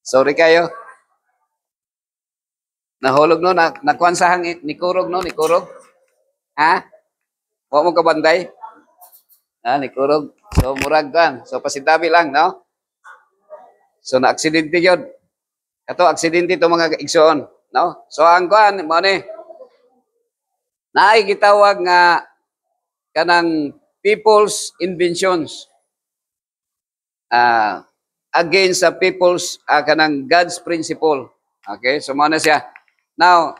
Sorry kayo. Nahulog no, nakuan sa hangin, ni Kurog no, ni Kurog. Ha? Wa mo kabanday? Ni Kurog. So, murag kan. So, pasitabi lang, no? So, na-aksidente yun. Ito, aksidente ito mga igsoon, no? So, ang kuan, mo ni, naay gitawag nga kanang people's inventions. Against sa people's kanang God's principle. Okay? So, mo na siya. Now,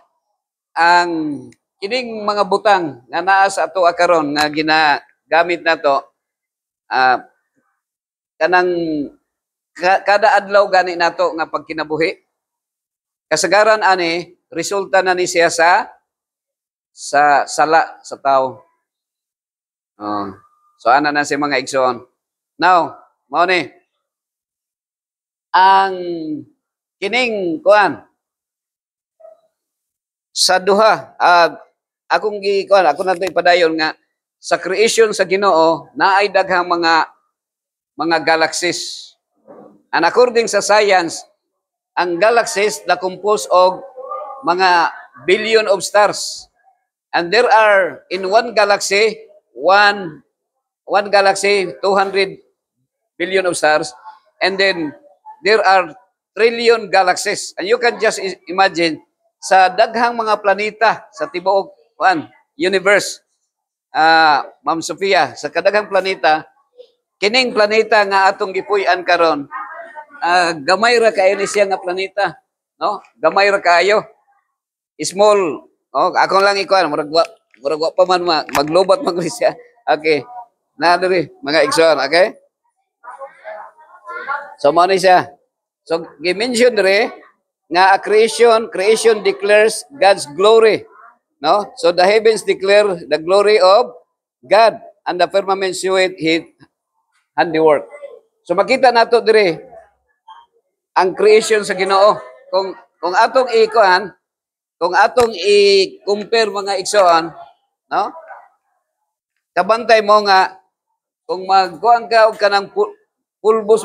ang kining mga butang nga naa sa ato karon nga ginagamit nato kanang kada adlaw gani nato nga pagkinabuhi kasagaran ani resulta na ni siya sa sala sa tao. So ana na si mga igsoon. Now, mao ni ang kining kuan sa duha akong gikuan ako na ipadayon nga sa creation sa Ginoo naay daghang mga galaxies. And according sa science, ang galaxies na composed of mga billion of stars. And there are in one galaxy 200 billion of stars, and then there are trillion galaxies. And you can just imagine sa daghang mga planeta sa tibuok universe, Ma'am Sofia, sa kadaghang planeta, kining planeta nga atong gipuy-an karon, gamay ra kayo ni siya nga planeta, no? Gamay ra kayo. Small, ako lang ikuan, murag wa pa man maglobat man siya. Okay. Na diri mga igsoon, okay? So mo ni siya. So gi-mention diri nga creation declares God's glory, no? So the heavens declare the glory of God, and the firmament showeth his handiwork. So makita nato dire ang creation sa Ginoo. Kung atong ikuan, kung atong i-compare mga igsoon, no? Kabantay mo nga kung magkuan ka og kanang pulbos,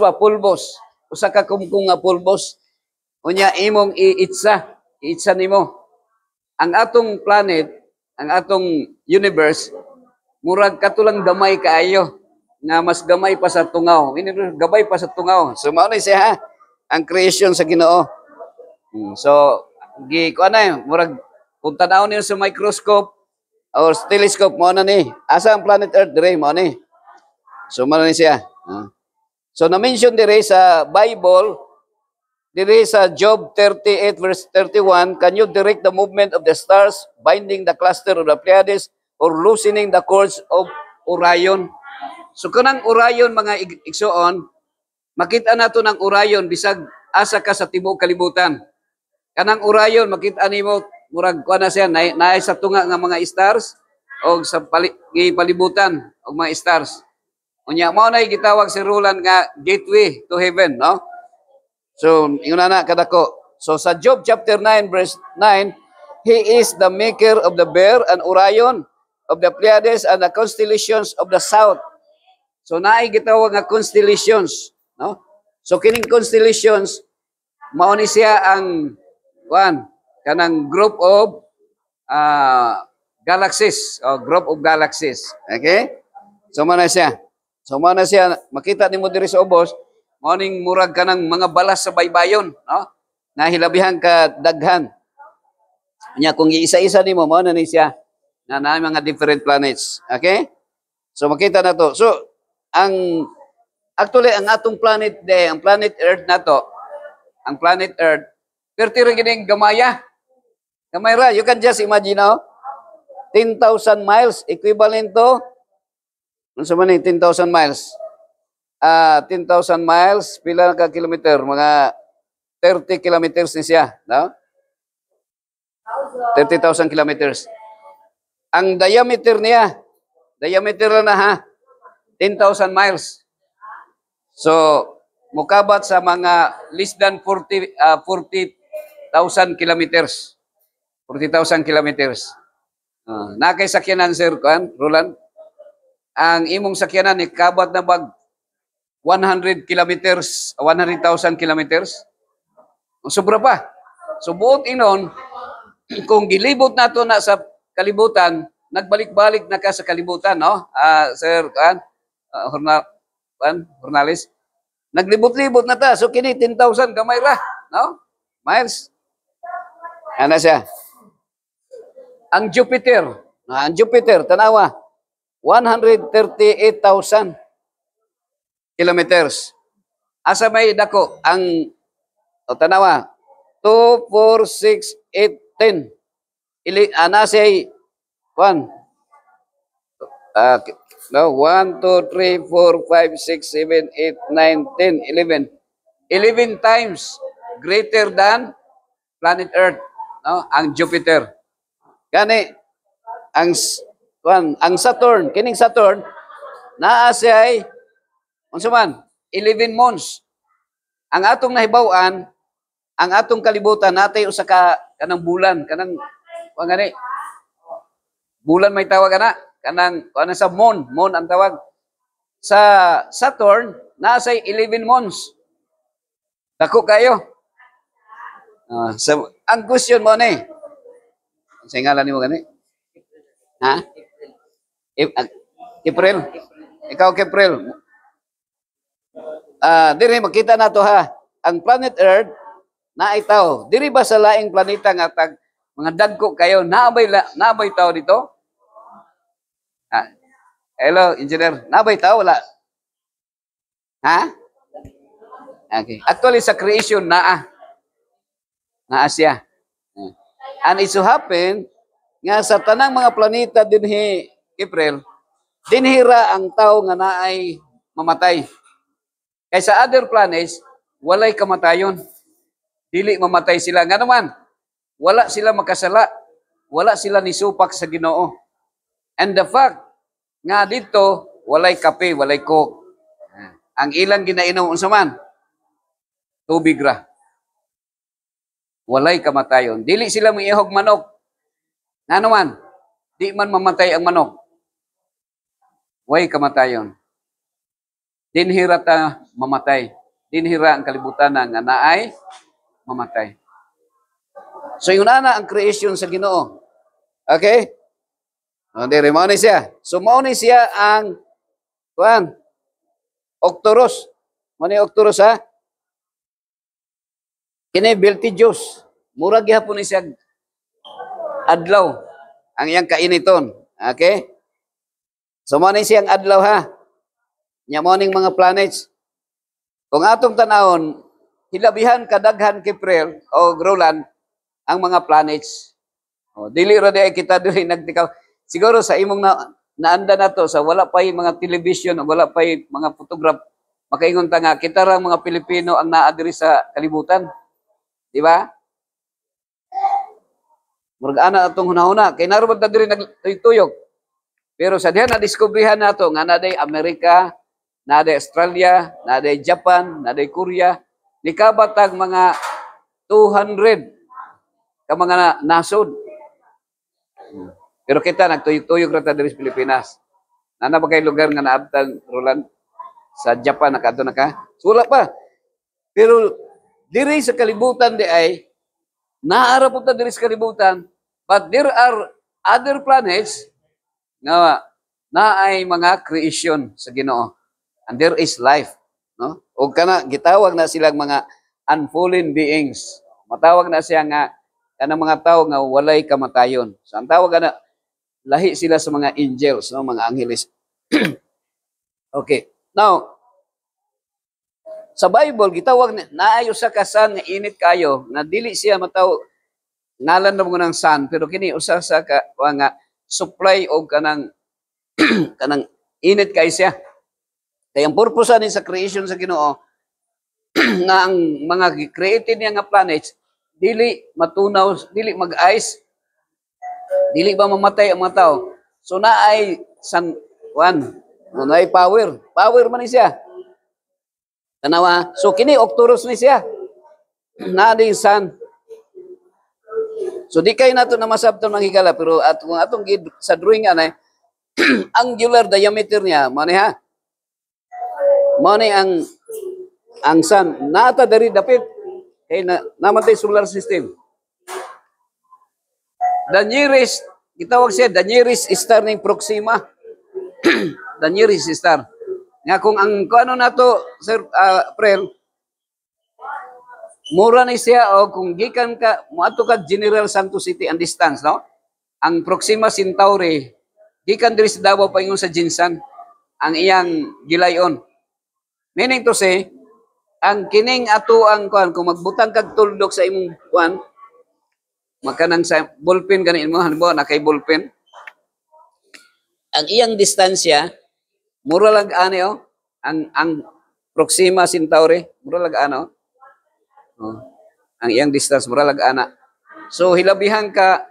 usa ka kumkung nga pulbos, unya imong iitsa nimo. Ang atong planet, ang atong universe, murag katulang gamay kaayo, nga mas gamay pa sa tungaw. Gabay pa sa tungaw. So mao ni siya ha, ang creation sa Ginoo. So kuan na murag kung tan-aw niyo sa microscope or telescope mo na ni. Asa ang planet Earth dire mo ni. So mao ni siya. So na-mention dire sa Bible, dire sa Job 38 verse 31, can you direct the movement of the stars, binding the cluster of the Pleiades, or loosening the cords of Orion? So kanang Orion mga igsoon, makita nato ng Orion bisag asa ka sa tibuok kalibutan. Kanang Orion makita nimo murag kuan na siya naay sa tunga nga mga stars o sa palibutan og mga stars. Unya mao nay gitawag si Roland nga gateway to heaven, no? So yun na kadako. So sa Job chapter 9 verse 9, he is the maker of the bear and Orion, of the Pleiades and the constellations of the south. So naay gitawag nga constellations, no? So kining constellations mao ni siya ang kanang group of galaxies, o group of galaxies. Okay? So mao na siya. So mao na siya, makita nimo diri sa ubos, mao ning murag kanang mga balas sa baybayon, no? Na hilabihan ka daghan. Nya kung iisa-isa nimo mao na ni siya na naay mga different planets. Okay? So makita na to. So actually ang atong planet ang planet Earth nato, ang planet Earth, pertira gining gamaya. Gamay ra, you can just imagine 10,000 miles equivalent to unsa man 10,000 miles? 10,000 miles pila ka kilometer? Mga 30 kilometers ni siya, no? 30,000 kilometers. Ang diameter niya, diameter lang na ha, 10,000 miles. So, mukabat sa mga less than 40,000 kilometers. 40,000 kilometers. Nakay sakyanan, Sir Roland? Ang imong sakyanan ni kabat na bag 100 kilometers, 100,000 kilometers. Sobra pa. So buot inon, kung gilibot nato na sa kalibutan, nagbalik-balik na ka sa kalibutan, no? Sir, Jornalis, naglibot-libot na ta. So kini 10,000 gamay ra, no? Miles. Ano siya? Ang Jupiter, tanawa, 138,000 kilometers. Asa may dako ang tanawa 2, 4, 6, 8, 10. Ana say 1 no 1 2 3 4 5 6 7 8 9 10 11 times greater than planet Earth, no, ang Jupiter. Gani ang Saturn, kining Saturn naa siya unsa man 11 months. Ang atong nahibaw-an, ang atong kalibutan natay usa ka kanang bulan, kanang gani bulan may tawag kanang sa moon ang tawag. Sa Saturn naa say 11 months. Dako kayo. So, ang question mo ni, sa ngalan nimo gani? Ha? April. Ikaw April. Diri makita nato ha. Ang planet Earth na itaw. Diri ba sa laing planeta nga tag mga dagko kayo naabay tao dito? Hello, engineer. Naabay tao wala? Ha? Okay. Actually sa creation naa siya. And it so happen nga sa tanang mga planeta dinhi April, dinhira ang tao nga naay mamatay. Kaysa other planets, walay kamatayon. Dili mamatay sila. Nga naman, wala sila makasala. Wala sila nisupak sa Ginoo. And the fact nga dito, walay kape, walay coke. Ang ilang ginainom unsa man? Tubig ra. Walay kamatayon. Dili sila miihog manok. Nga naman, di man mamatay ang manok. Way kamatayon. Dinhira ta mamatay. Dinhira ang kalibutan nga naay mamatay. So yun na ang creation sa Ginoo. Okay? Dere mo ni siya. So mo ni siya ang Octorus. Mo ni Octorus ha? Kini Beltedios. Murag gihapon ni siya adlaw ang iyang kainiton. Okay? So mo ni siyang adlaw ha. Nya mo ning mga planets. Kung atong tanawon, hilabihan kadaghan Kiprel o Roland ang mga planets. Dili ra di kita dili nagtikaw. Siguro sa imong naanda na to sa wala pay mga television o wala pay mga photograph, makaingon ta nga kita ra mga Pilipino ang naa diri sa kalibutan. Di ba? Murag ana atong hunahuna kay naroon ta diri nagtuyok. Pero sa diha na diskubrihan nato nga naday Amerika, naday Australia, naday Japan, naday Korea, nikabatag mga 200 ka mga nasod. Pero kita nagtuyok-tuyok ra ta diri sa Pilipinas. Nana ba kay lugar nga naabtan Roland sa Japan nakadto na ka? So, wala pa. Pero diri sa kalibutan di ay naara po ta diri sa kalibutan, but there are other planets nga ay mga creation sa Ginoo. And there is life, no? O kana gitawag na silang mga unfallen beings. Matawag na siya nga kanang mga tao nga walay kamatayon. So ang tawag na lahi sila sa mga angels, no, mga angeles. Okay. Now, sa Bible gitawag naayo sa kasan nga init kayo na dili siya mataw ngalan na mo ng sun pero kini usa sa nga supply og kanang kanang init kay siya. Kaya ang purpose ni sa creation sa Ginoo nga ang mga created niya nga planets dili matunaw, dili mag-ice, dili ba mamatay ang mga tao. So naay naay power. Power man ni siya. Tanawa. So kini Octorus ni siya. Nading sun. So di kay nato na masabton manghigala pero kung atong sa drawing anay angular diameter niya mo ni ha. Mo ni ang sun nata dari dapit kay namatay solar system. The nearest, gitawag siya, the nearest star ning Proxima. The nearest star. Nga kung ang ano na to, Sir April, mura ni siya o kung gikan ka, muadto ka General Santos City ang distance, no? Ang Proxima Centauri, gikan diri sa Davao paingon sa Jinsan, ang iyang gilayon. Meaning to say, ang kining ato ang kuan kung magbutang kag tuldok sa imong kuan, makanang sa ballpen ganin mo, halimbawa na kay ballpen, ang iyang distansya mura lang ani oh, ang Proxima Centauri, mura lang ano. Oh, ang iyang distance mura lang ana. So hilabihan ka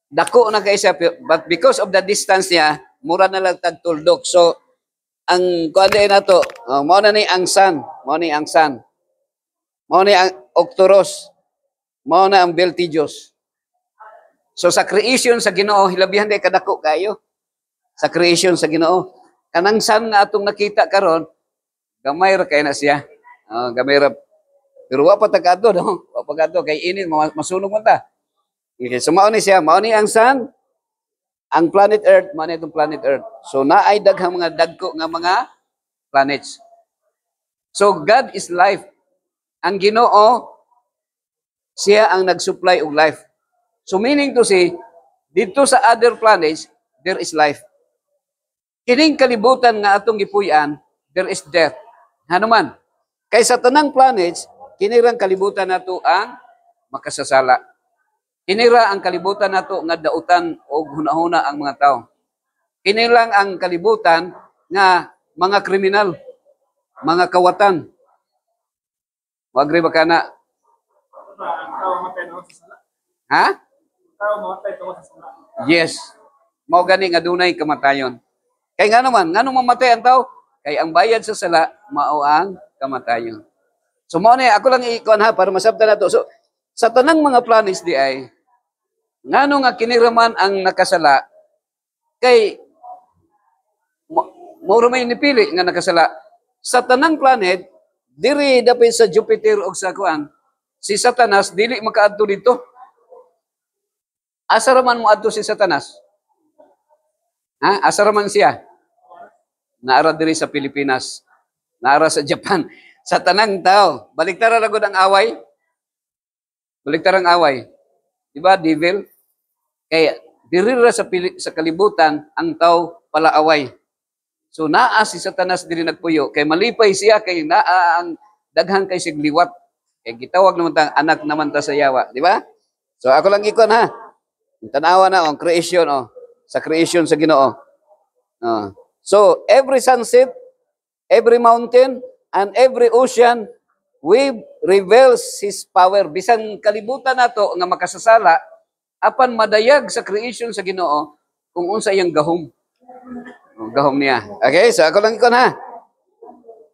dako na kay siya, but because of the distance niya, mura na lang tag tuldok. So ang kuan na to, mao na ni ang sun, mao ni ang sun. Mao ni ang Octorus, mao na ang Betelgeuse. So sa creation sa Ginoo hilabihan day kadako kayo. Sa creation sa Ginoo. Kanang sun nga atong nakita karon, gamay ra kay na siya. Gamay ra. Pero wa pa tagado no. Wa pa tagado kay init masunog man ta. Okay, so mao ni siya, mao ni ang sun, ang planet Earth, mao ni itong planet Earth. So naay daghang mga dagko nga mga planets. So God is life. Ang Ginoo siya ang nag-supply og life. So meaning to say, dito sa other planets there is life. Kining kalibutan nga atong gipuy-an, there is death. Hanuman. Kay sa tanang planets, kinirang kalibutan nato ang makasasala. Kinira ang kalibutan nato nga dautan o hunahuna ang mga tao. Kinilang ang kalibutan nga mga kriminal, mga kawatan. Wagri ba kana? Ha? Yes. Mao gani nga dunay kamatayon. Kay nga naman, nganong mamatay ang tao? Kay ang bayad sa sala, mao ang kamatayon. So mao ni ako lang i-kuan ha para masabtan nato. So sa tanang mga planets di ay ngano nga kiniraman ang nakasala kay mao may nipili nga nakasala. Sa tanang planet diri dapit sa Jupiter ug sa kuan, si Satanas dili makaadto dito. Asa raman mo adto si Satanas? Ha? Asa raman siya? Naara diri sa Pilipinas. Naara sa Japan. Sa tanang tao. Baliktara ra gud ang away. Baliktara ang away. Diba, devil? Kaya diri ra sa kalibutan ang tao palaaway. So naa si Satanas diri nagpuyo kay malipay siya kay naa ang daghang kay sigliwat. Kay gitawag naman ta anak naman ta sa yawa, di ba? So ako lang ikon ha. Tanawa na ang creation sa creation sa Ginoo. So every sunset, every mountain and every ocean reveals his power. Bisan kalibutan nato nga makasasala apan madayag sa creation sa Ginoo kung unsa iyang gahom. Gahom niya. Okay, so ako lang ikon ha.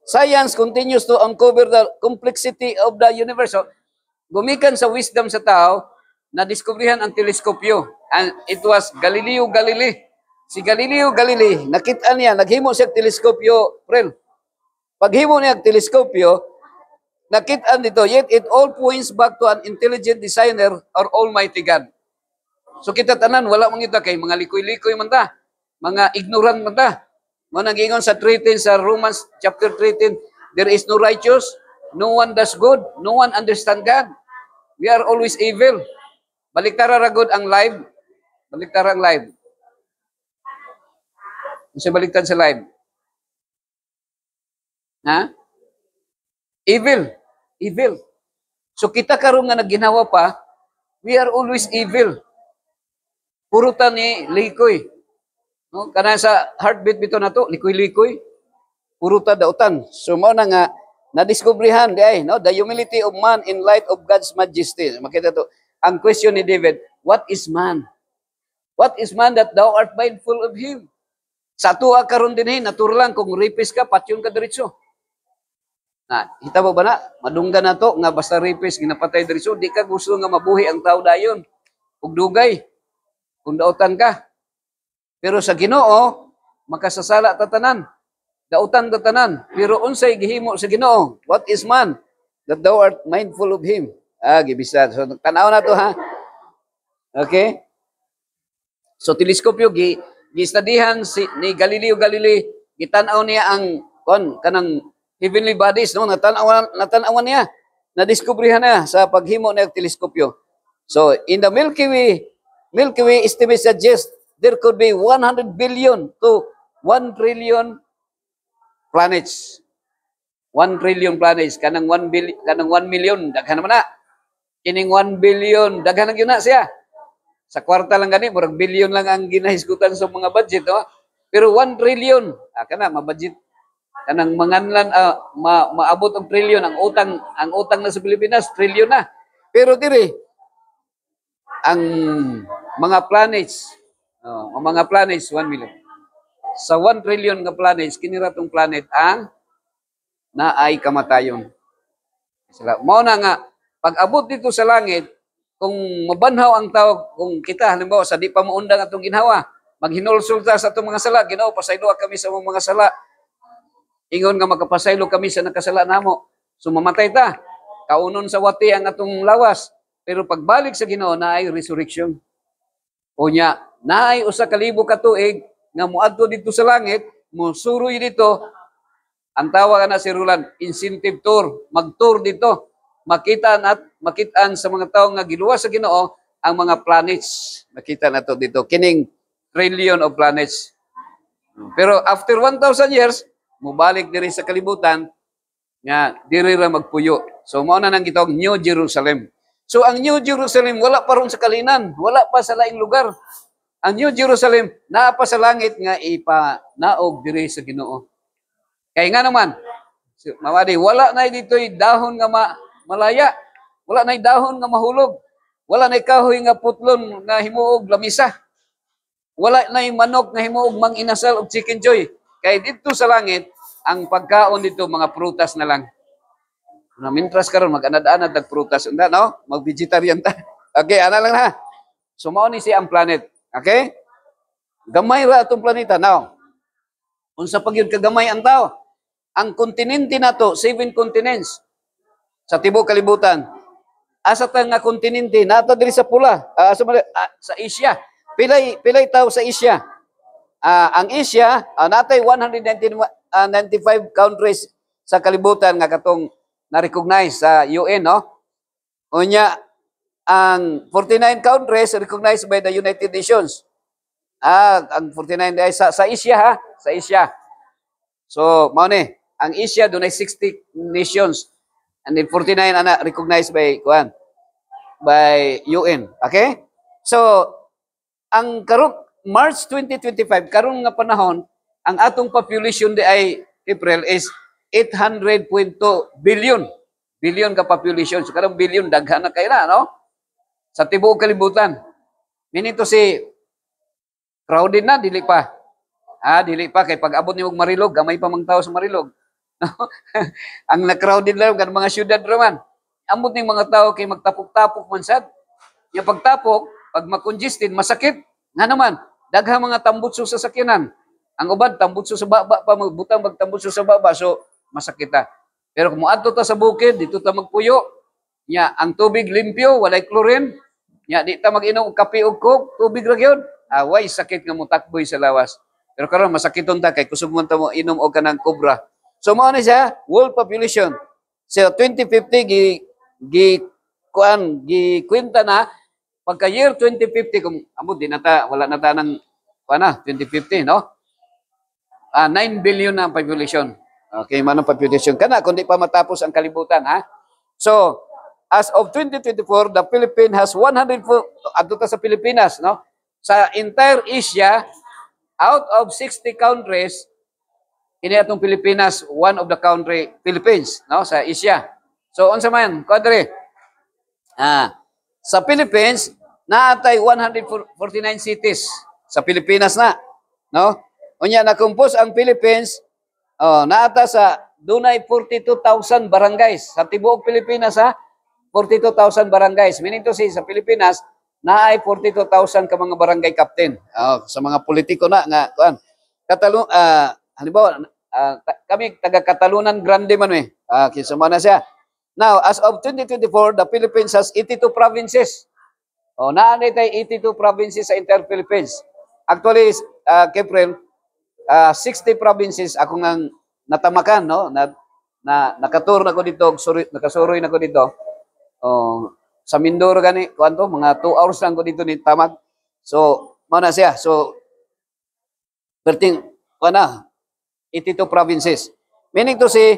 Science continues to uncover the complexity of the universe. So, gumikan sa wisdom sa tao, na-discoveryhan ang teleskopyo. And it was Galileo Galilei. Si Galileo Galilei, nakita niya, naghimo siya teleskopyo, Prel. Paghimo niya teleskopyo, nakita dito, yet it all points back to an intelligent designer or Almighty God. So kita tanan, wala mong ito kay mga likoy-likoy man ta, mga ignorant man ta. Mo nang ingon sa 3:10 sa Romans chapter 3:10, there is no righteous, no one does good, no one understand God. We are always evil. Baliktara ra gud ang live. Baliktara ang live. Unsa baliktad sa live? Ha? Evil. Evil. So kita karon nga nagginawa pa, we are always evil. Puro ta ni likoy. No, kana sa heartbeat bito nato, likoy-likoy. Puro ta dautan. So mao na nga na-discoveryhan di ay, no, the humility of man in light of God's majesty. Makita to. Ang question ni David, what is man? What is man that thou art mindful of him? Sa tuwa karon dinhi natural lang kung rapist ka patyon ka diretso. Na, hitabo ba na? Madunggan na to nga basta rapist ginapatay diretso, di ka gusto nga mabuhi ang tao dayon. Ug dugay. Kung dautan ka. Pero sa Ginoo makasasala ta tanan. Dautan ta tanan. Pero unsay gihimo sa Ginoo? What is man? that thou art mindful of him. Gibisa. So tanaw na to ha. Okay? So teleskopyo gi-studyhan ni Galileo Galilei, gitan-aw niya ang kanang heavenly bodies, no? Natanawan niya. Na-discoveryhan na sa paghimo ng teleskopyo. So in the Milky Way estimate suggests there could be 100 billion to 1 trillion planets. 1 trillion planets kanang 1 billion kanang 1 million daghan naman na. Kining 1 billion daghan na gyud na siya. Sa kwarta lang gani murag billion lang ang ginahisgutan sa mga budget, no? Pero 1 trillion kana ma-budget kanang manganlan maabot ang trillion ang utang na sa Pilipinas trillion na. Pero diri ang mga planets ang mga planets 1 million. Sa 1 trillion nga planets kiniratong planet ang naay kamatayon. Sila mao na nga pag abot dito sa langit kung mabanhaw ang tao kung kita halimbawa sa di pa maundang atong ginhawa maghinulsulta sa atong mga sala Ginoo pasaylo kami sa mga sala ingon nga makapasaylo kami sa nakasala namo so mamatay ta kaunon sa wati ang atong lawas pero pagbalik sa Ginoo naay resurrection unya naay usa ka libo ka tuig nga moadto dito sa langit mosuroy dito ang tawag na si Roland incentive tour mag-tour dito makitaan sa mga tao nga giluwas sa Ginoo ang mga planets makita nato dito kining trillion of planets pero after 1,000 years mubalik diri sa kalibutan nga diri ra magpuyo. So mao na nang gitawag New Jerusalem. So ang New Jerusalem wala pa ron sa kalinan, wala pa sa laing lugar. Ang New Jerusalem naa pa sa langit nga ipanaog diri sa Ginoo. Kay nga naman mawadi wala na ditoy dahon nga malaya, wala na dahon nga mahulog, wala na kahoy nga putlon nga himuog lamisa. Wala na manok nga himuog mang inasal og chicken joy. Kay dito sa langit, ang pagkaon dito, mga prutas na lang. Mintras karon mag-anad-anad ng prutas. No? Mag-vegetarian ta. Okay, ana lang ha. So, mao ni siya ang planet. Okay? Gamay ra itong planeta. Now, unsa pag yun kagamay ang tao? Ang kontinente na to, 7 continents sa tibuok kalibutan. Asa ta nga kontinente? Nato diri sa pula. Sa Asia. Pilay tao sa Asia. Ang Asia, natay 195 countries sa kalibutan nga katong na-recognize sa UN, no? Unya, ang 49 countries recognized by the United Nations. Ang 49 ay sa Asia, ha? Sa Asia. So, mao ni, ang Asia dunay 60 nations and then 49 ana recognized by UN. Okay? So, ang March 2025, karon nga panahon, ang atong population di ay April is 800.2 billion. Billion ka population. So karong billion, daghan na kayo na, no? Sa tibuok kalibutan. Minito si crowded na, dili pa. Dili pa. Kay pag abot niyo Marilog, gamay pa mang tao sa Marilog. Ang na-crowded lang, gan mga syudad raman. Ambot ning mga tao kay magtapok-tapok man sad. Yung pagtapok, pag makongested, masakit. Nga naman, daghang mga tambutso sa sakyanan. Ang uban tambutso sa baba pa magbutang magtambutso sa baba so masakit ta. Pero kung moadto ta sa bukid dito ta magpuyo, nya ang tubig limpyo, walay chlorine, nya di ta mag-inom og kape ug coke, tubig ra gyud. Way sakit nga motakboy sa lawas. Pero karon masakiton ta kay kusog man ta mo inom og kanang cobra. So mao ni siya world population. So 2050 kwenta na pagka year 2050 kung amo di nata wala nata nang 2050 no 9 billion na population. Okay, manong population kana kundi pa matapos ang kalibutan ha. So as of 2024 the Philippines has 104 adto ta sa Pilipinas no sa entire Asia out of 60 countries ini atong Pilipinas one of the country Philippines no sa Asia. So unsa man kadre sa Philippines, naatay 149 cities sa Pilipinas na. No? Unya, na-compose ang Philippines, naata sa dunay 42,000 barangays. Sa tibuok Pilipinas, 42,000 barangays. Meaning to say, sa Pilipinas, naay 42,000 ka mga barangay captain. Sa mga politiko na, nga, halimbawa, kami taga Katalunan Grande man kinsa man na siya. Now, as of 2024, the Philippines has 82 provinces. O, naanay tayo 82 provinces sa entire Philippines. Actually, Keprel, 60 provinces ako ngang natamakan, no? Nakatur na ko dito, nakasuroy na ko dito. Oh, sa Mindoro gani, kuanto, mga 2 hours lang ko dito ni tamag. So, mao na siya. So, perting, na, 82 provinces. Meaning to say,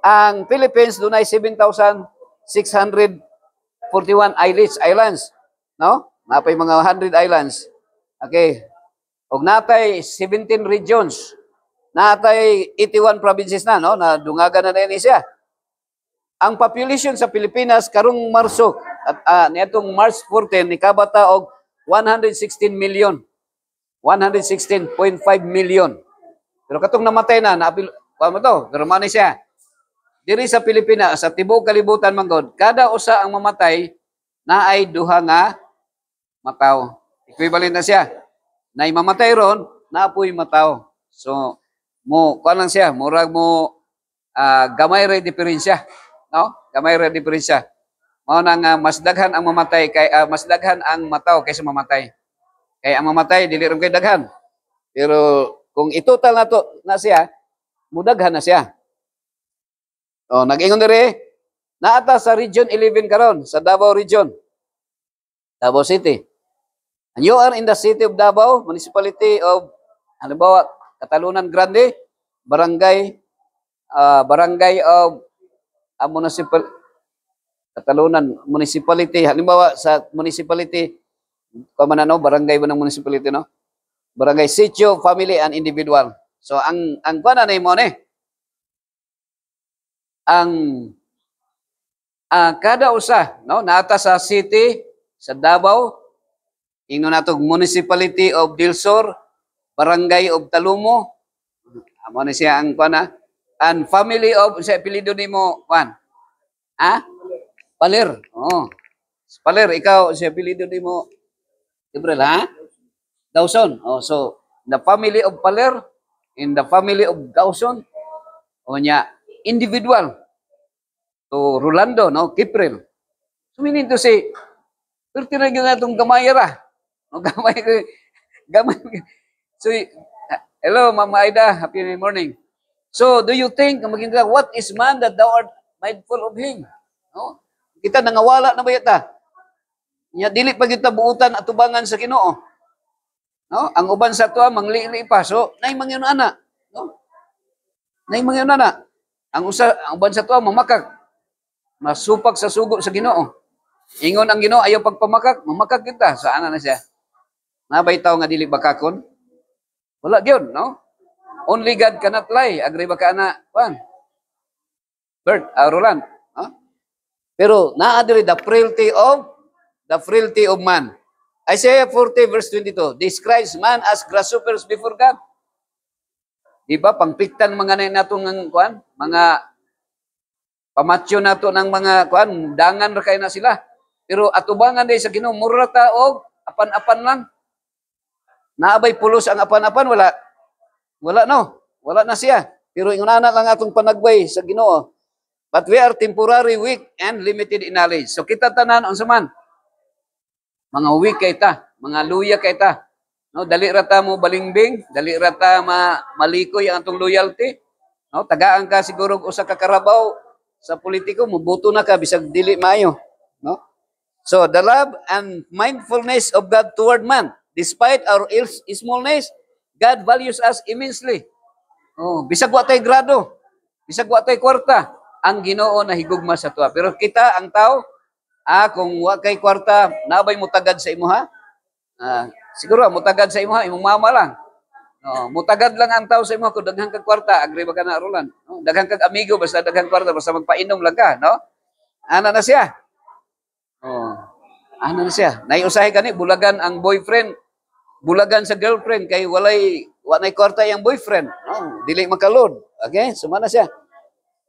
ang Philippines doon ay 7,641 islands. No? Napay mga 100 islands. Okay. Og natay 17 regions. Natay 81 provinces na, no? Na dungagan na din siya. Ang population sa Pilipinas karong Marso at niadtong March 14 ni kabata og 116 million. 116.5 million. Pero katong namatay na mo to, pero man siya. Diri sa Pilipinas, sa tibuok kalibutan man god, kada usa ang mamatay na ay duha nga mataw. Equivalent na siya. Na mamatay ron, naapoy mataw. So, kuan lang siya, murag mo gamay ra diferensya, no? Gamay ra diferensya. Mao nang mas daghan ang mamatay kay mas daghan ang mataw kaysa mamatay. Kay ang mamatay dili ron kay daghan. Pero kung itotal na to na siya, mudaghan na siya. Oh, nag-ingon diri, naata sa Region 11 karon, sa Davao Region. Davao City. And you are in the city of Davao, municipality of, halimbawa, Catalunan Grande, barangay of Catalunan Municipality, halimbawa sa municipality, barangay ba ng municipality, no? Barangay, sitio, family, and individual. So, ang kuana na mo ni, kada usa, no, naata sa city, sa Davao, ingno natog municipality of Dilsor, barangay of Talumo, amo ni siya ang kuana, and family of, sa apelyido nimo, kuan, Paler. Oh. Paler, ikaw, sa apelyido nimo, Gabriel, ha? Dawson. Oh, so, the family of Paler, in the family of Dawson, o niya, individual. To Rolando, no? Kipril. So, meaning to say, pero tinagyan na itong gamayara. No, gamay. So, hello, Mama Aida. Happy morning. So, do you think, what is man that thou art mindful of him? No? Kita nangawala na ba yata? Nya dili pa kita buutan at tubangan sa Ginoo. No? Ang uban sa tuwa manglili pa. So, nay mangyon ana, no? Nay mangyon ana. Ang uban sa tuwa mamakak. Masupag sa sugo sa Ginoo. Ingon ang Ginoo ayaw pagpamakak, mamakak kita. Saan na siya? Nabay taw nga dili bakakon? Wala gyud, no? Only God cannot lie. Agree ba ka na? Juan? Bert, Roland, no? Pero naa diri the frailty of man. Isaiah 40 verse 22 describes man as grasshoppers before God. Di ba pangpiktan mga natong kuan, mga pamatyo nato ng mga kuan, dangan ra kay na sila. Pero atubangan day sa Ginoo mura ta og apan-apan lang. Naabay pulos ang apan-apan wala no. Wala na siya. Pero ingunana lang atong panagbay sa Ginoo. But we are temporary, weak, and limited in knowledge. So kita tanan unsa man. Mga weak kay ta, mga luya kay ta. No, dali ra ta mo balingbing, dali ra ta malikoy ang atong loyalty. No, tagaan ka siguro usa ka karabaw sa politiko, mubuto na ka bisag dili maayo, no? So the love and mindfulness of God toward man, despite our smallness, God values us immensely. Oh, bisag wa tay grado, bisag wa tay kwarta, ang Ginoo nahigugma sa tuwa. Pero kita ang tao, kung wa kay kwarta, nabay mo tagad sa imuha? Siguro mutagad sa imuha, imong mama lang. No, mutagad lang ang tao sa imuha kung daghang kag kwarta, agree ba ka na Roland? No, daghang kag amigo basta daghang kwarta basta magpainom lang ka, no? Ana na siya. Oh. Ana na siya. Naiusahay gani bulagan ang boyfriend, bulagan sa girlfriend kay walay kwarta yang boyfriend. No, dili makalod. Okay? Sumana siya.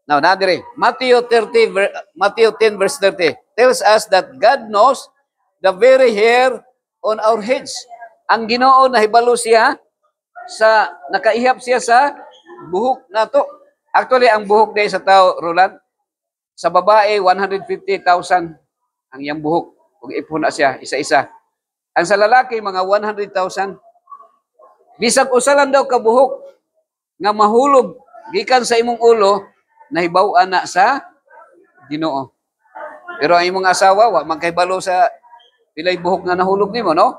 Now, nadiri, Matthew 10 verse 30 tells us that God knows the very hair on our heads. Ang Ginoo nahibalo siya sa nakaihap siya sa buhok nato. Actually, ang buhok day sa tao, Roland, Sa babae, 150,000 ang iyang buhok. Ug ipon na siya, isa-isa. Ang sa lalaki, mga 100,000. Bisag usa lang daw ka buhok nga mahulog gikan sa imong ulo, nahibaw-an na sa Ginoo. Pero ang imong asawa, wa man kay balo sa pilay buhok nga nahulog nimo, no?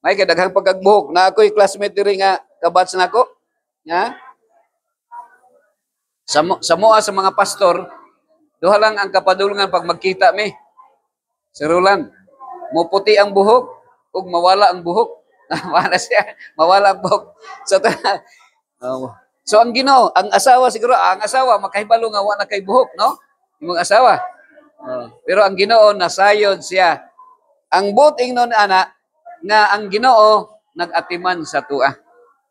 May kay daghang pagkagbuhok. Na ako'y classmate diri nga kabats nako. Nga? Sa mga pastor, duha lang ang kapadulngan pag magkita mi. Si Roland, muputi ang buhok ug mawala ang buhok. Mawala ang buhok. So ang Ginoo, ang asawa makahibalo nga wa na kay buhok, no? Imong asawa. Pero ang Ginoo nasayod siya. Ang buting nun ana nga ang Ginoo nag-atiman sa tua.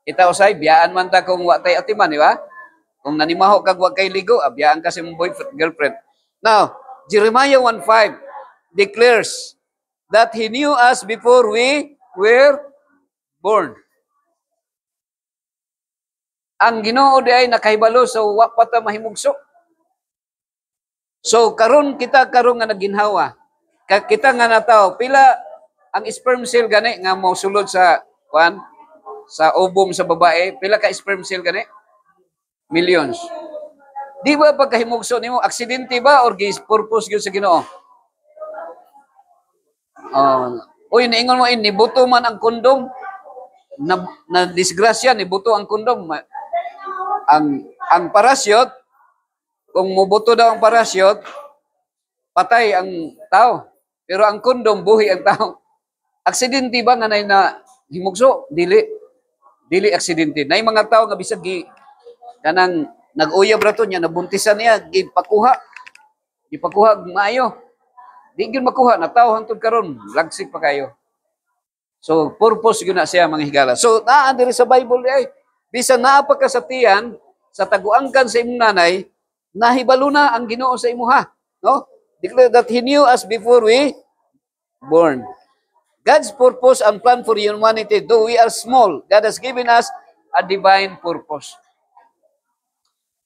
Ita usay biyaan man ta kung wa tay atiman, di ba? Kung nanimaho kag wa kay ligo, biyaan ka sa imong boyfriend, girlfriend. Now, Jeremiah 1:5 declares that He knew us before we were born. Ang Ginoo di ay nakahibalo sa wa pa ta mahimugso. So karon kita nga naginhawa. Kita nga nataw pila ang sperm cell gani nga mo sulod sa sa ovum sa babae, pila ka sperm cell gani? Millions. Di ba pagkahimugso nimo aksidente ba or purpose gyud sa Ginoo? Uy, niingon mo nibuto man ang kondom, na disgrasya nibuto ang kondom. Ang parachute, kung mubuto daw ang parachute, patay ang tao. Pero ang kondom, buhi ang tao. Aksidente ba nga na himugso? Dili aksidente. Na mga tao nga bisag kanang nag-uyab ra to niya, nabuntisan niya, gipakuha maayo. Di gyud makuha, na tao hangtod karon, lagsik pa kayo. So, purpose gyud na siya mga higala. So, naa diri sa Bible ay bisan naa pa ka sa tiyan, sa taguangkan sa imong nanay, nahibalo na ang Ginoo sa imuha, no? Declare that He knew us before we born. God's purpose and plan for humanity, though we are small, God has given us a divine purpose.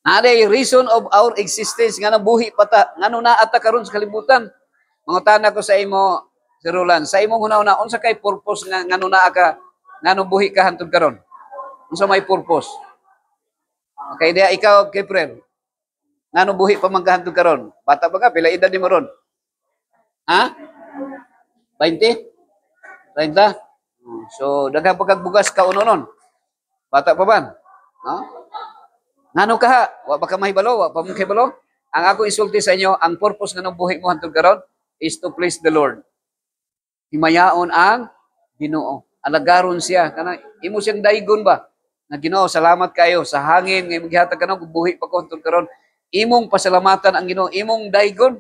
Naday reason of our existence nga nabuhi pata, ngano naa ta karon sa kalibutan. Mangutana ko sa imo, si Roland, sa imong hunahuna unsa kay purpose nga ngano naa ka, ngano buhi ka hantod karon? Unsa may purpose? Okay, dia ikaw, Kepren. Ngano buhi pa man ka hantod karon? Bata pa ka, pila edad nimo ron? Ha? 20? 30? So, daghang pagkagbugas ka unonon. Bata pa ban? No? Ngano ka ha? Wa ba ka mahibalo? Wa pa mo kahibalo? Ang ako isulti sa inyo, ang purpose nga ng buhi mo hantod karon is to please the Lord. Himayaon ang Ginoo. Alagaron siya. Kana imo siyang daygon ba? Na Ginoo, salamat kayo sa hangin nga imong gihatag kanang buhi pa ko hantod karon. Imong pasalamatan ang Ginoo, imong daygon.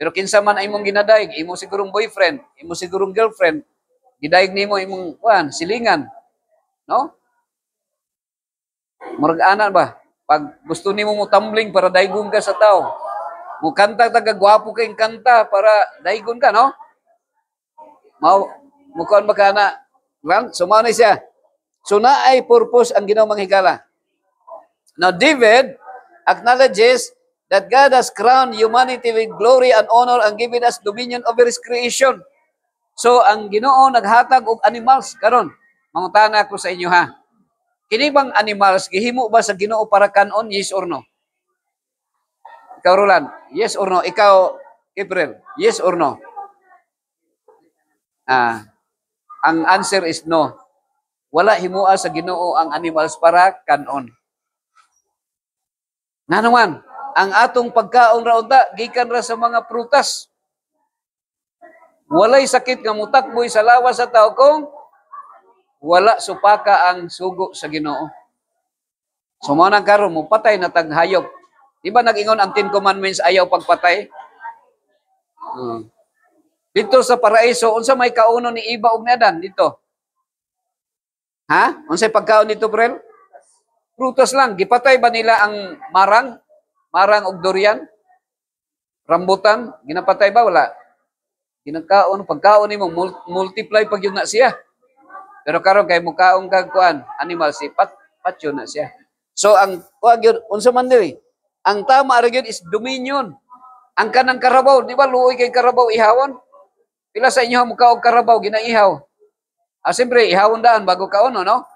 Pero kinsa man imong ginadayeg, imo sigurong boyfriend, imo sigurong girlfriend, gidayeg nimo imong silingan. No? Murag ana ba? Pag gusto nimo mo tumbling para daygon ka sa tao, mo kanta gwapo kay kanta para daygon ka, no? Mo kon ba kana? Sumao na siya. So na ay purpose ang Ginoo mga higala. Now David acknowledges that God has crowned humanity with glory and honor and given us dominion over His creation. So ang Ginoo naghatag og animals karon. Mangutana ko sa inyo ha. Kini bang animals gihimo ba sa Ginoo para kanon, yes or no? Ikaw Roland, yes or no? Ikaw April, yes or no? Ang answer is no. Wala himua sa Ginoo ang animals para kanon. Nga naman, ang atong pagkaon ra unta gikan ra sa mga prutas. Walay sakit nga mutakboy sa lawas sa tao kung wala supaka ang sugo sa Ginoo. So mo nang karon mo patay na taghayop. Di ba nag-ingon ang 10 commandments ayaw pagpatay? Dito sa paraiso, unsa may kauno ni Eva ug ni Adan dito? Ha? Unsay pagkaon dito, Brel? Prutas lang. Gipatay ba nila ang marang? Marang ug durian? Rambutan? Ginapatay ba? Wala. Ginakaon, pagkaon nimo multiply pag yun na siya. Pero karon kay mukaon kag kuan, animal si patyo na siya. So ang unsa man diri? Ang tama ra gyud is dominion. Ang kanang karabaw, di ba luoy kay karabaw ihawon? Pila sa inyo mukha og karabaw ginaihaw. Siyempre, ihawon daan bago kaon, no?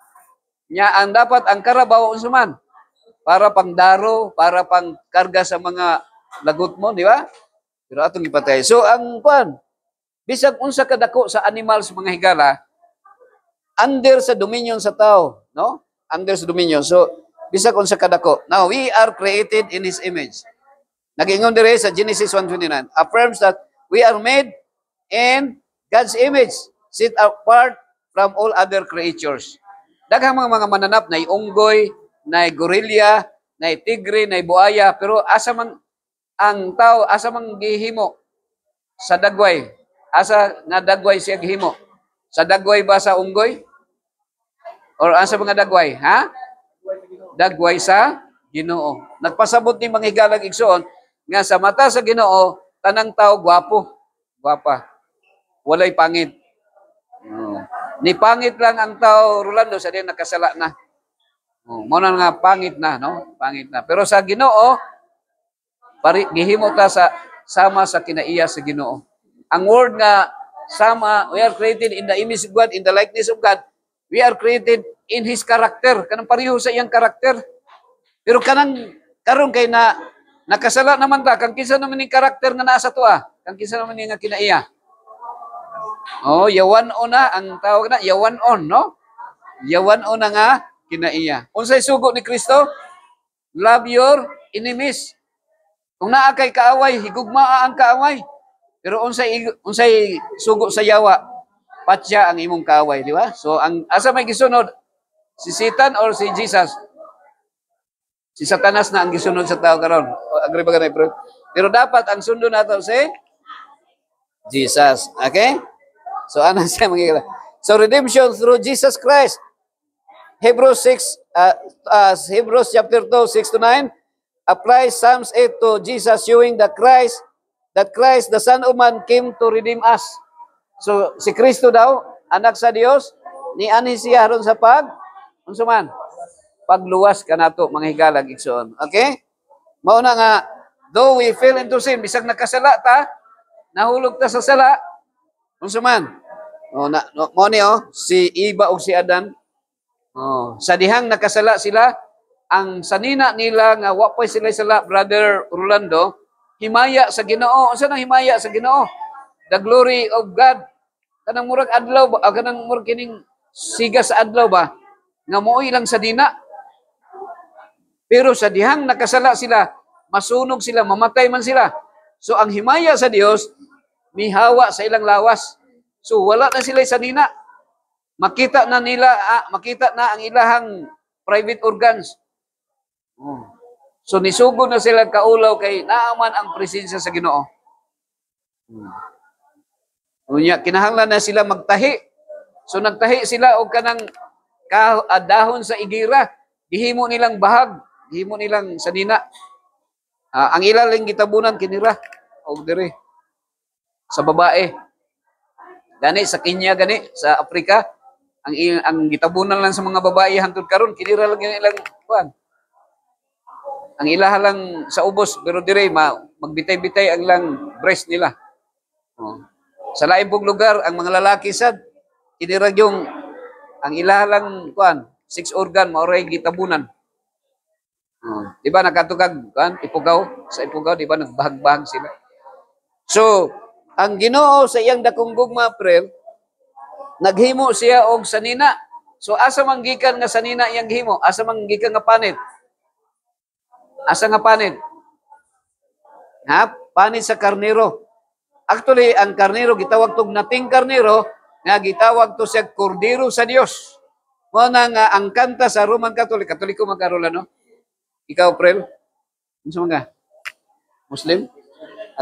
Nya ang dapat ang karabaw unsuman para pangdaro, para pang karga sa mga lagot mo, di ba? Pero atong ipatay. So ang kuan, bisag unsa kadako sa animals mga higala, under sa dominion sa tao, no? Under sa dominion. So bisag unsa kadako. Now we are created in His image. Nag-ingon dire sa Genesis 1:29 affirms that we are made in God's image, set apart from all other creatures. Daghang mga mananap na unggoy, na gorilla, na tigre, na buaya, pero asa man ang tao, asa man gihimo sa dagway? Asa nga dagway siya gihimo? Sa dagway ba sa unggoy? Or asa mga dagway? Ha? Dagway sa Ginoo. Nagpasabot ni mga higalang igsoon nga sa mata sa Ginoo tanang tao gwapo, gwapa. Walay pangit. Ni pangit lang ang tao Rolando sa diyan nakasala na. Mo na nga pangit na, no? Pangit na. Pero sa Ginoo gihimo ta sa sama sa kinaiya sa Ginoo. Ang word nga sama, we are created in the image of God, in the likeness of God. We are created in His character. Kanang pareho sa iyang karakter. Pero kanang karon kay na nakasala naman ta, kang kinsa naman ning karakter nga naa sa tuwa, kang kinsa naman ning nga kinaiya. Yawan on na ang tawag na, yawan on, no? Yawan on na nga kinaiya. Unsay sugo ni Kristo? Love your enemies. Kung naa kay kaaway, higugmaa ang kaaway. Pero unsay sugo sa yawa, patya ang imong kaaway, di ba? So ang asa may gisunod, si Satan or si Jesus? Si Satanas na ang gisunod sa tao karon. Agree ba kanay, bro? Pero dapat ang sundo nato si Jesus. Okay? So ano siya mga So redemption through Jesus Christ. Hebrews chapter 2, 6 to 9 applies Psalms 8 to Jesus, showing that Christ, the Son of Man, came to redeem us. So si Kristo daw, anak sa Dios, ni ani siya ron sa unsa man? Pagluwas kanato mga higalag igsoon. Okay? Mao na nga though we fell into sin, bisag nakasala ta, nahulog ta sa sala, unsa man? Mo ni si Eva ug si Adan. Sa dihang nakasala sila, ang sanina nila nga wa pa sila sala, Brother Rolando, himaya sa Ginoo. Unsa nang himaya sa Ginoo? The glory of God. Kanang murag adlaw ba, kanang murag kining siga sa adlaw ba nga moy lang sa dina. Pero sa dihang nakasala sila, masunog sila, mamatay man sila. So ang himaya sa Dios mihawa sa ilang lawas. So wala na sila sa dina. Makita na ang ilahang private organs. So nisugod na sila kaulaw kay naaman ang presensya sa Ginoo. Unya kinahanglan na sila magtahi. So nagtahi sila og kanang dahon sa igira, gihimo nilang bahag, gihimo nilang sanina. Ang ilaling gitabunan kinira og dire sa babae. Gani sa Kenya, gani sa Afrika, ang gitabunan lang sa mga babae hangtod karon kinira lang yung ilang kuan. Ang ilaha lang sa ubos pero dire magbitay-bitay ang lang breast nila. Sa lain pong lugar ang mga lalaki sad kinira yung ang ilaha lang kuan, 6 organ maoray gitabunan. Di ba nakatugag kuan ipugaw, sa ipugaw di ba nagbahag-bahag sila. So ang Ginoo sa iyang dakong gugma, April, naghimo siya og sanina. So asa man gikan nga sanina iyang gihimo? Asa man gikan nga panit? Asa nga panit? Panit sa karnero. Actually, ang karnero gitawag tog nating karnero nga gitawag to siya kordero sa Dios. Mo na nga ang kanta sa Roman Catholic, Katoliko magkarola, no? Ikaw, April? Unsa man ka? Muslim?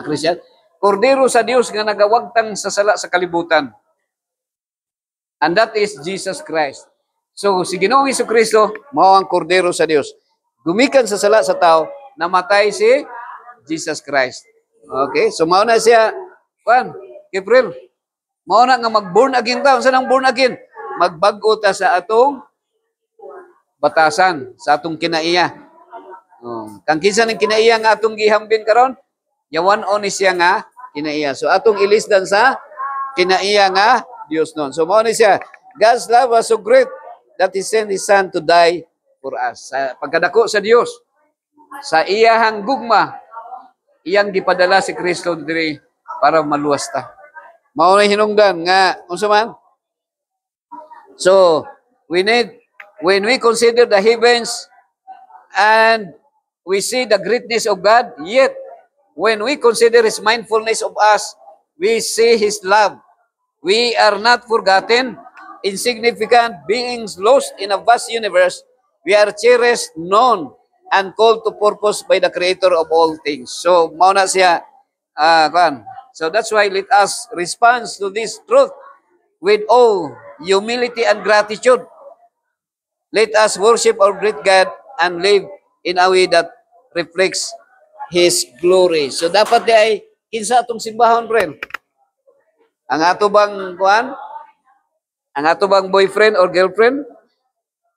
Christian? Kordero sa Dios nga nagawagtang sa sala sa kalibutan. And that is Jesus Christ. So, si Ginoong Jesucristo, mao ang kordero sa Dios. Gumikan sa sala sa tao, namatay si Jesus Christ. Okay? So, mao na siya, April, mao na nga mag-born again ta. Saan ang born again? Magbag-o ta sa atong batasan, sa atong kinaiya. Kang kinsa ning kinaiya nga atong gihambin karon? yawan-on ni siya nga kinaiya. So atong ilisdan sa kinaiya nga Dios noon. So mao ni siya, God's love was so great that He sent His Son to die for us. Sa pagkadako sa Dios, sa iyahang gugma, iyang gipadala si Kristo diri para maluwas ta. Mao na hinungdan nga unsa man? So we need, when we consider the heavens and we see the greatness of God, yet when we consider His mindfulness of us, we see His love. We are not forgotten, insignificant beings lost in a vast universe. We are cherished, known, and called to purpose by the Creator of all things. So, mao na siya, kan. So that's why let us respond to this truth with awe, humility, and gratitude. Let us worship our great God and live in a way that reflects His glory. So dapat di ay kinsa atong simbahon, friend. Ang ato bang kuan? Ang ato bang boyfriend or girlfriend?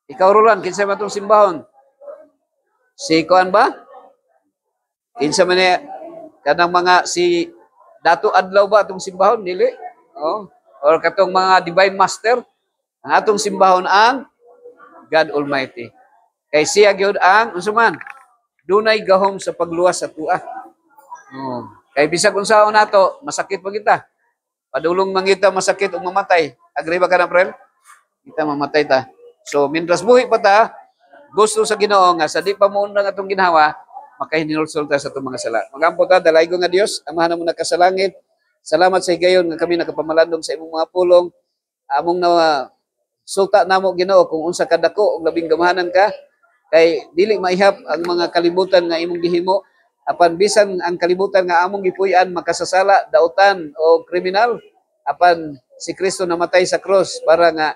Ikaw Roland, kinsa man atong simbahon? Si kuan ba? Kinsa man ni kanang mga si Dato Adlaw ba atong simbahon dili? Oh, or katong mga divine master. Ang atong simbahon ang God Almighty. Kay siya gyud ang unsa man? Dunay gahom sa pagluwas sa tuwa. Oh. Kay bisag unsaon nato, masakit pa kita. Padulong mangita masakit o mamatay. Agree ba ka na, friend? Kita mamatay ta. So, mintras buhi pa ta, gusto sa Ginoo nga sa di pa mo unang atong ginhawa, makahinulsol ta sa itong mga sala. Magampo ta, dalaygo nga Dios, amahan mo nakasalangit. Salamat sa higayon nga kami nakapamalandong sa imong mga pulong. Among na sulta namo Ginoo kung unsa kadako ug labing gamahanan ka, kay dili maihap ang mga kalibutan nga imong gihimo. Apan bisan ang kalibutan nga among gipuy-an makasasala, dautan o kriminal, apan si Kristo namatay sa cross para nga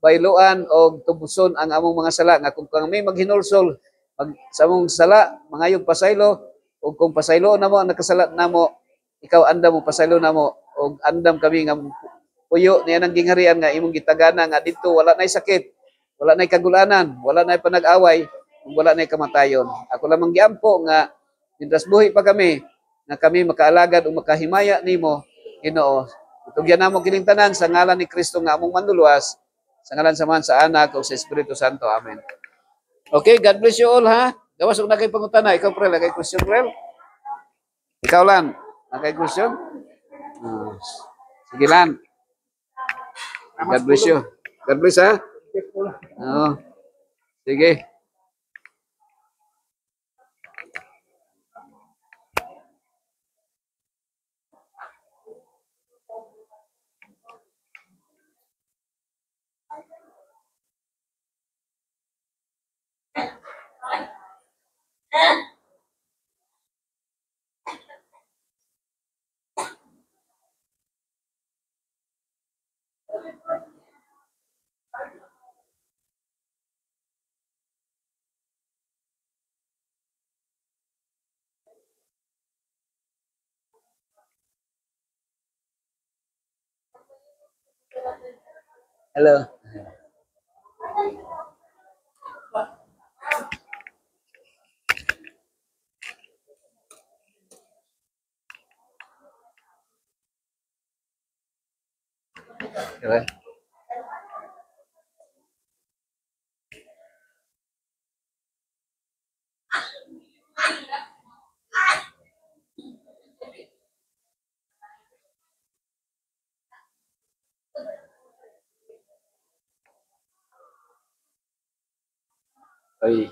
bayloan o tubuson ang among mga sala, nga kung kami maghinulsol sa among sala, mangayog pasaylo, o kung pasaylo namo ang nakasala namo, ikaw andam mo pasaylo namo, o andam kami nga puyo niya nang gingharian nga imong gitagana nga dito wala nay sakit, wala nay kagulanan, wala nay panag-away, wala nay kamatayon. Ako lamang giampo nga mintras buhi pa kami, na kami makaalagad o makahimaya nimo, Ginoo. Itugyan namo kining tanan sa ngalan ni Kristo nga among manluluwas, sa ngalan sa Man, sa Anak, o sa Espiritu Santo. Amen. Okay, God bless you all, ha? Gawas og na kay pangutana. Ikaw, pre, kay question, pre? Ikaw lang, na kay question? Sige lang. God bless you. God bless, ha? Oo. Sige. Hello. Okay. Ay.